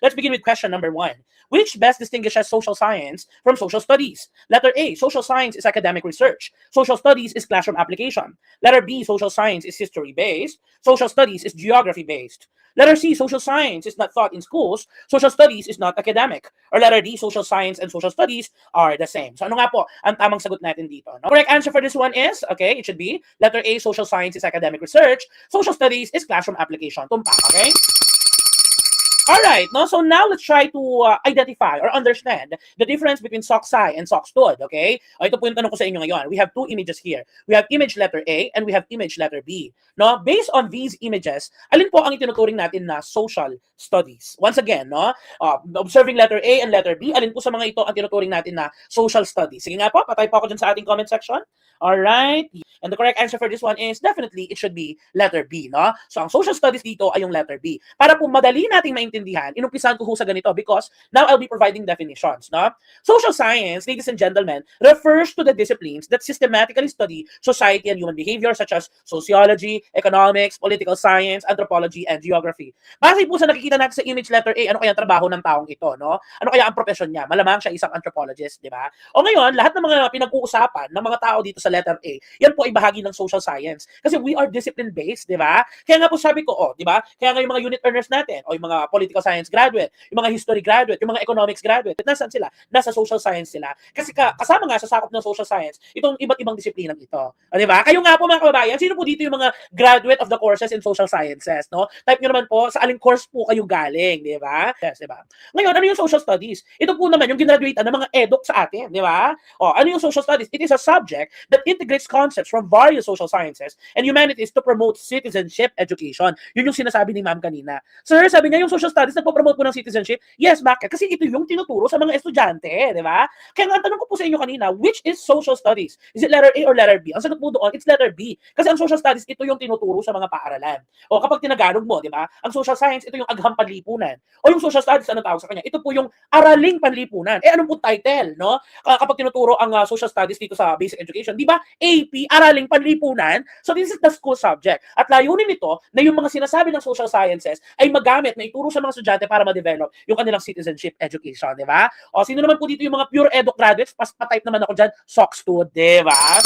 Let's begin with question number 1. Which best distinguishes social science from social studies? Letter A, social science is academic research. Social studies is classroom application. Letter B, social science is history-based. Social studies is geography-based. Letter C, social science is not taught in schools. Social studies is not academic. Or letter D, social science and social studies are the same. So ano nga po ang tamang sagot natin dito? No? Correct answer for this one is, okay, it should be letter A, social science is academic research. Social studies is classroom application. Tumpak, okay? Alright, no? So now let's try to identify or understand the difference between SOC-SCI and SOC-STUD, okay? Ito po yung tanong ko sa inyo ngayon. We have two images here. We have image letter A and we have image letter B. No? Based on these images, alin po ang itinuturing natin na social studies? Once again, no? Observing letter A and letter B, alin po sa mga ito ang tinuturing natin na social studies? Sige nga po, patay po ako dyan sa ating comment section. Alright? And the correct answer for this one is definitely it should be letter B, no? So ang social studies dito ay yung letter B. Para po madali nating maintindihan, inumpisahan ko sa ganito because now I'll be providing definitions, no? Social science, ladies and gentlemen, refers to the disciplines that systematically study society and human behavior such as sociology, economics, political science, anthropology, and geography. Base po sa nakikita natin sa image letter A, ano kaya ang trabaho ng taong ito, no? Ano kaya ang profession niya? Malamang siya isang anthropologist, di ba? O ngayon, lahat ng mga pinag-uusapan ng mga tao dito sa letter A, yan po ay bahagi ng social science. Kasi we are discipline-based, di ba? Kaya nga po sabi ko, di ba? Kaya nga yung mga unit earners natin, o yung mga political science graduate, yung mga history graduate, yung mga economics graduate, nasaan sila? Nasa social science sila. Kasi kasama nga sa sakop ng social science, itong iba't ibang disiplinang ito. O, di ba? Kayo nga po mga kababayan, sino po dito yung mga graduate of the courses in social sciences, no? Type nyo naman po sa aling course po kayo galing, di ba? Yes, di ba? Ngayon, ano yung social studies? Ito po naman yung ginraduate ng mga eduk sa atin, di ba? O, ano yung social studies? It is a subject that integrates concepts from various social sciences and humanities to promote citizenship education. Yun yung sinasabi ni ma'am kanina. Sir, sabi niya yung social studies nagpo-promote po ng citizenship. Yes, bakit? Kasi ito yung tinuturo sa mga estudyante, di ba? Kaya nga, tanong ko po sa inyo kanina, which is social studies? Is it letter A or letter B? Ang sagot po doon, it's letter B. Kasi ang social studies, ito yung tinuturo sa mga paaralan. O kapag tinagalog mo, di ba? Ang social science, ito yung agham panlipunan. O yung social studies, ano tawag sa kanya? Ito po yung araling panlipunan. Anong po title, no? Kapag tinuturo ang social studies dito sa basic education, di ba? AP, araling panlipunan. So this is the school subject. At layunin nito na yung mga sinasabi ng social sciences ay magamit na ituro sa mga estudyante para ma-develop yung kanilang citizenship education, di ba? O sino naman po dito yung mga pure edu graduates? Pas pa-type naman ako dyan, SOC-STUD, di ba?